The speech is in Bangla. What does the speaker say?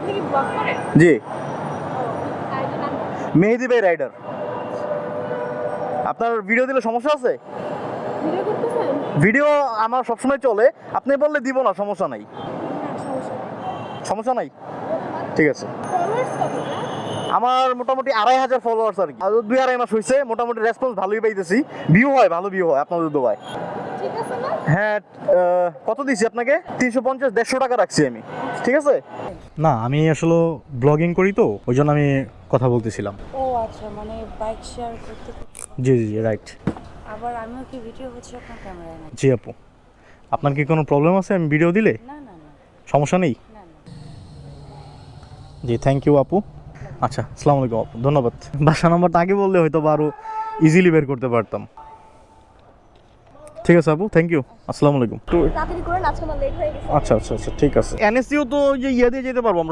আপনি কি ব্লগ করেন? জি, আইডি নাম মেহেদি ভাই রাইডার। আপনার ভিডিও দিলে সমস্যা আছে? ভিডিও করতেছেন? ভিডিও আমার সবসময় চলে, আপনি বললে দিব না, সমস্যা নাই। হ্যাঁ, সমস্যা নেই। সমস্যা নাই, ঠিক আছে। ফলোয়ার্স কত না? আমার মোটামুটি 2500 ফলোয়ার্স আর কি। আর 2-2.5 মাস হয়েছে, মোটামুটি রেসপন্স ভালোই পাইতেছি। ভিউ হয়, ভালো ভিউ হয় আপনাদের দোয়ায়। ঠিক আছে না? হ্যাঁ, কত দিছি আপনাকে? 350-150 টাকা রাখছি আমি, ঠিক আছে। না, আমি আসলে ব্লগিং করি তো, ওই জন্য আমি কথা বলতেছিলাম। ও আচ্ছা, মানে বাইক শেয়ার করতে জি জি জি, রাইট। আবার আমিও কি ভিডিও হচ্ছে আপনার ক্যামেরায় না? জি আপু, আপনার কি কোনো প্রবলেম আছে আমি ভিডিও দিলে? না না না সমস্যা নেই। না না। জি, থ্যাংক ইউ আপু। আচ্ছা, আসসালামু আলাইকুম আপু, ধন্যবাদ। বাসা নাম্বারটা আগে বললে হয়তো বা আরও ইজিলি বের করতে পারতাম। ঠিক আছে আপু, থ্যাংক ইউ, আসসালামু আলাইকুম। তাড়াতাড়ি করেন, আজকে আমার লেট হয়ে গেছে। আচ্ছা আচ্ছা আচ্ছা, ঠিক আছে। এনএসসিও তো ওই যে ইয়ে দিয়ে যেতে পারবো আমরা।